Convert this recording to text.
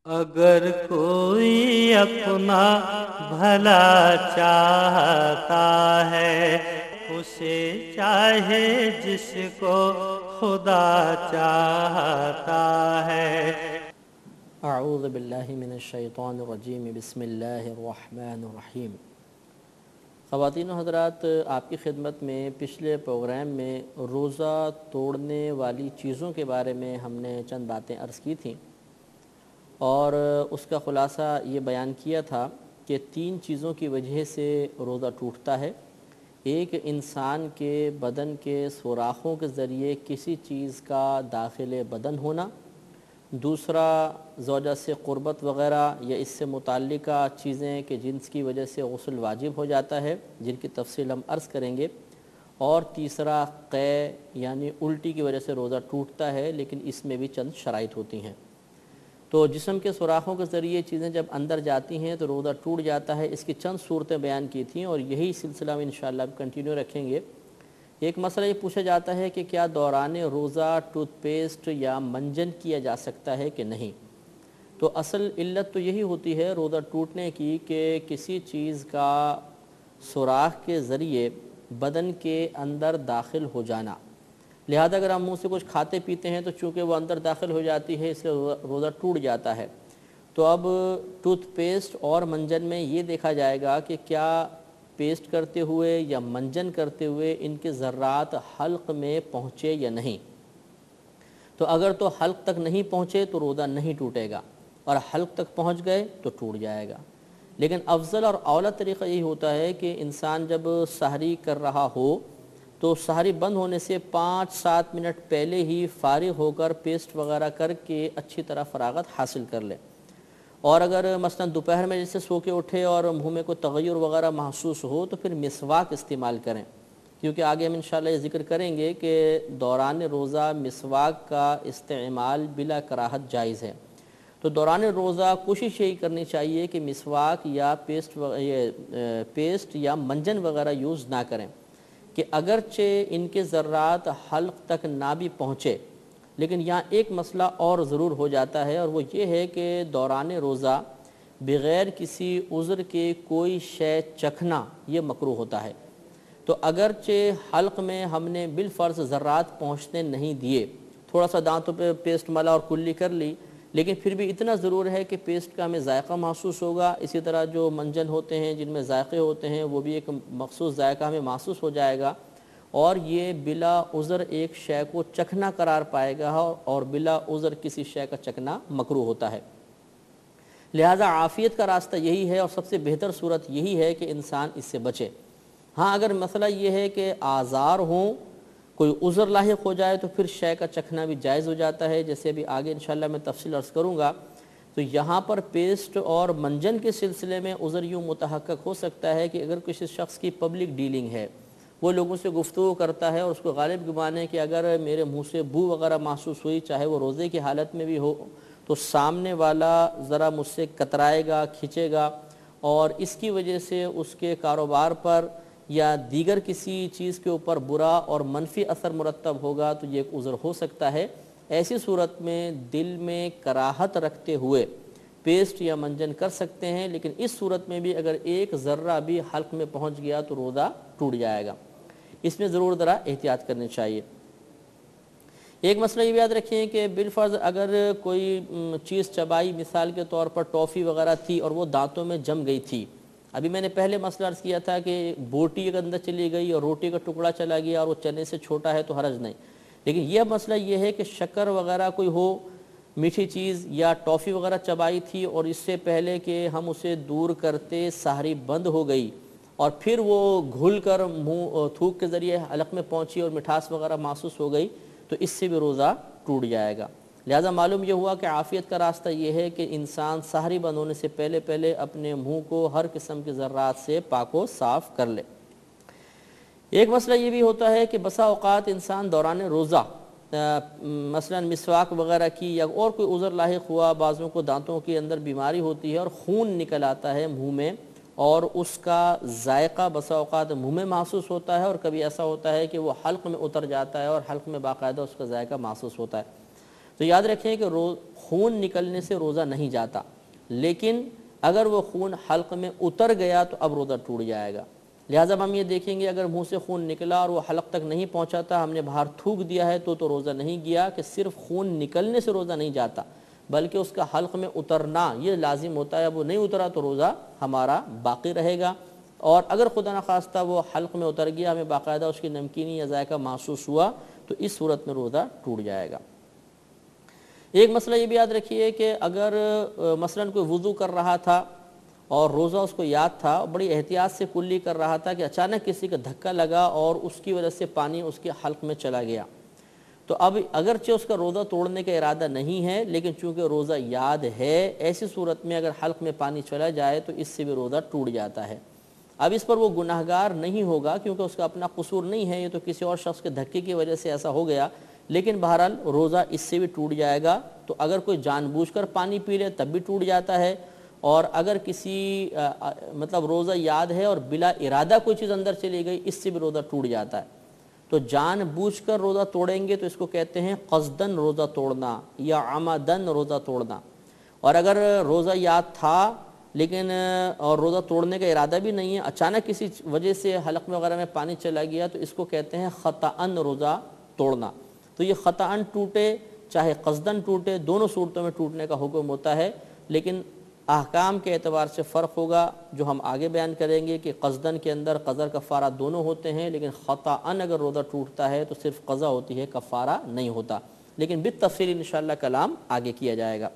अगर कोई अपना भला चाहता है उसे चाहे जिसको खुदा चाहता है। अऊज़ु बिल्लाहि मिनश्शैतानिर्रजीम बिस्मिल्लाहिर्रहमानिर्रहीम। ख़वातीन व हज़रात, आपकी खिदमत में पिछले प्रोग्राम में रोज़ा तोड़ने वाली चीज़ों के बारे में हमने चंद बातें अर्ज़ की थीं और उसका ख़ुलासा ये बयान किया था कि 3 चीज़ों की वजह से रोज़ा टूटता है। एक, इंसान के बदन के सुराखों के ज़रिए किसी चीज़ का दाखिल बदन होना। दूसरा, ज़ौजा से क़ुरबत वग़ैरह या इससे मुताल्लिक़ा चीज़ें कि जिनकी वजह से गुस्ल वाजिब हो जाता है, जिनकी तफ़सील हम अर्ज़ करेंगे। और तीसरा, क़ै यानी उल्टी की वजह से रोज़ा टूटता है, लेकिन इसमें भी चंद शराइत होती हैं। तो जिस्म के सुराखों के ज़रिए चीज़ें जब अंदर जाती हैं तो रोज़ा टूट जाता है। इसकी चंद सूरतें बयान की थी और यही सिलसिला में इंशाअल्लाह कंटिन्यू रखेंगे। एक मसला ये पूछा जाता है कि क्या दौरान रोज़ा टूथपेस्ट या मंजन किया जा सकता है कि नहीं। तो असल इल्लत तो यही होती है रोज़ा टूटने की कि किसी चीज़ का सुराख के ज़रिए बदन के अंदर दाखिल हो जाना। लिहाजा अगर हम मुँह से कुछ खाते पीते हैं तो चूँकि वो अंदर दाखिल हो जाती है, इसलिए रोज़ा टूट जाता है। तो अब टूथपेस्ट और मंजन में ये देखा जाएगा कि क्या पेस्ट करते हुए या मंजन करते हुए इनके ज़र्रात हल्क़ में पहुँचे या नहीं। तो अगर तो हल्क़ तक नहीं पहुँचे तो रोज़ा नहीं टूटेगा, और हल्क़ तक पहुँच गए तो टूट जाएगा। लेकिन अफजल और औला तरीक़ा यही होता है कि इंसान जब सहरी कर रहा हो तो सहरी बंद होने से 5-7 मिनट पहले ही फ़ारिग़ होकर पेस्ट वग़ैरह करके अच्छी तरह फ़राग़त हासिल कर ले। और अगर मसलन दोपहर में जैसे सो के उठे और मुँह में कोई तग़य्युर वग़ैरह महसूस हो तो फिर मिसवाक इस्तेमाल करें, क्योंकि आगे हम इंशाअल्लाह ये ज़िक्र करेंगे कि दौरान रोज़ा मिसवाक का इस्तेमाल बिला कराहत जायज़ है। तो दौरान रोज़ा कोशिश यही करनी चाहिए कि मिसवाक या पेस्ट या मंजन वग़ैरह यूज़ ना करें, कि अगरचे इनके ज़र्रात हल्क़ तक ना भी पहुँचे, लेकिन यहाँ एक मसला और ज़रूर हो जाता है, और वो ये है कि दौरान रोज़ा बग़ैर किसी उज़्र के कोई शय चखना ये मकरूह होता है। तो अगरचे हल्क़ में हमने बिलफ़र्ज़ ज़र्रात पहुँचने नहीं दिए, थोड़ा सा दांतों पे पेस्ट मला और कुल्ली कर ली, लेकिन फिर भी इतना ज़रूर है कि पेस्ट का हमें ज़ायक़ा महसूस होगा। इसी तरह जो मंजन होते हैं जिनमें ज़ायक़े होते हैं वो भी एक मख़सूस ज़ायक़ा हमें महसूस हो जाएगा, और ये बिला उज़्र एक शय को चखना करार पाएगा, और बिला उज़्र किसी शय का चखना मकरूह होता है। लिहाजा आफ़ियत का रास्ता यही है और सबसे बेहतर सूरत यही है कि इंसान इससे बचे। हाँ, अगर मसला ये है कि आज़ार हों, कोई उज़्र लाहिक़ हो जाए तो फिर शय का चखना भी जायज़ हो जाता है, जैसे अभी आगे इंशाअल्लाह मैं तफ़सील अर्ज़ करूँगा। तो यहाँ पर पेस्ट और मंजन के सिलसिले में उज़्र यूँ मुतहक़्क़क़ हो सकता है कि अगर किसी शख्स की पब्लिक डीलिंग है, वो लोगों से गुफ्तगू करता है और उसको गालिब गुमान है कि अगर मेरे मुँह से बू वग़ैरह महसूस हुई, चाहे वो रोज़े की हालत में भी हो, तो सामने वाला ज़रा मुझसे कतराएगा, खींचेगा, और इसकी वजह से उसके कारोबार पर या दीगर किसी चीज़ के ऊपर बुरा और मनफी असर मुरतब होगा, तो ये एक उज़्र हो सकता है। ऐसी सूरत में दिल में कराहत रखते हुए पेस्ट या मंजन कर सकते हैं, लेकिन इस सूरत में भी अगर एक ज़र्रा भी हल्क़ में पहुँच गया तो रोज़ा टूट जाएगा। इसमें ज़रूर ज़रा एहतियात करनी चाहिए। एक मसला ये भी याद रखें कि बिलफ़र्ज़ अगर कोई चीज़ चबाई, मिसाल के तौर पर टॉफ़ी वग़ैरह थी और वो दांतों में जम गई थी। अभी मैंने पहले मसला अर्ज़ किया था कि बोटी के अंदर चली गई और रोटी का टुकड़ा चला गया और वो चने से छोटा है तो हरज नहीं, लेकिन यह मसला ये है कि शक्कर वग़ैरह कोई हो, मीठी चीज़ या टॉफ़ी वग़ैरह चबाई थी और इससे पहले कि हम उसे दूर करते सहरी बंद हो गई और फिर वो घुल कर मुँह थूक के ज़रिए हलक़ में पहुँची और मिठास वग़ैरह महसूस हो गई, तो इससे भी रोज़ा टूट जाएगा। लिहाजा मालूम यह हुआ कि आफ़ियत का रास्ता यह है कि इंसान सहरी बंद होने से पहले पहले अपने मुँह को हर किस्म के ज़र्रात से पाको साफ़ कर ले। एक मसला ये भी होता है कि बसा औक़ात इंसान दौरान रोज़ा मसलन मिसवाक वग़ैरह की या और कोई उज़्र लाहिक़ हुआ, बाज़ों को दांतों के अंदर बीमारी होती है और खून निकल आता है मुँह में, और उसका ज़ायक़ा बसा औक़ात मुँह में महसूस होता है, और कभी ऐसा होता है कि वो हल्क़ में उतर जाता है और हल्क़ में बाकायदा उसका ज़ायक़ा महसूस होता है। تو یاد رکھیں کہ خون نکلنے سے روزہ نہیں جاتا، لیکن اگر وہ خون حلق میں اتر گیا تو اب روزہ ٹوٹ جائے گا۔ لہٰذا ہم یہ دیکھیں گے اگر منہ سے خون نکلا اور وہ حلق تک نہیں پہنچا تھا، ہم نے باہر تھوک دیا ہے تو روزہ نہیں گیا، کہ صرف خون نکلنے سے روزہ نہیں جاتا بلکہ اس کا حلق میں اترنا یہ لازم ہوتا ہے۔ اب وہ نہیں اترا تو روزہ ہمارا باقی رہے گا، اور اگر خدا نخواستہ وہ حلق میں اتر گیا، ہمیں باقاعدہ اس کی نمکینی یا ذائقہ محسوس ہوا، تو اس صورت میں روزہ ٹوٹ جائے گا۔ ایک مسئلہ یہ بھی یاد رکھیے کہ اگر مثلاً کوئی وضو کر رہا تھا اور روزہ اس کو یاد تھا، بڑی احتیاط سے کلی کر رہا تھا، کہ اچانک کسی کا دھکا لگا اور اس کی وجہ سے پانی اس کے حلق میں چلا گیا، تو اب اگرچہ اس کا روزہ توڑنے کا ارادہ نہیں ہے لیکن چونکہ روزہ یاد ہے، ایسی صورت میں اگر حلق میں پانی چلا جائے تو اس سے بھی روزہ ٹوٹ جاتا ہے۔ اب اس پر وہ گناہگار نہیں ہوگا کیونکہ اس کا اپنا قصور نہیں ہے، یہ تو کسی اور شخص کے دھکے کی وجہ سے ایسا ہو گیا، لیکن بہرحال روزہ اس سے بھی ٹوٹ جائے گا۔ تو اگر کوئی جان بوجھ کر پانی پی لے تب بھی ٹوٹ جاتا ہے، اور اگر کسی مطلب روزہ یاد ہے اور بلا ارادہ کوئی چیز اندر چلی گئی، اس سے بھی روزہ ٹوٹ جاتا ہے۔ تو جان بوجھ کر روزہ توڑیں گے تو اس کو کہتے ہیں قصدن روزہ توڑنا یا عمدن روزہ توڑنا، اور اگر روزہ یاد تھا لیکن اور روزہ توڑنے کا ارادہ بھی نہیں ہے، اچانک کسی وجہ سے حلق میں وغیرہ میں پانی چلا گیا، تو اس کو کہتے ہیں خطأً روزہ توڑنا۔ تو یہ خطأً ٹوٹے چاہے قصدن ٹوٹے، دونوں صورتوں میں ٹوٹنے کا حکم ہوتا ہے، لیکن احکام کے اعتبار سے فرق ہوگا جو ہم آگے بیان کریں گے، کہ قصدن کے اندر قضا کفارہ دونوں ہوتے ہیں، لیکن خطأً اگر روزہ ٹوٹتا ہے تو صرف قضا ہوتی ہے، کفارہ نہیں ہوتا، لیکن بالتفصیل انشاءاللہ کلام آگے کیا جائے گا۔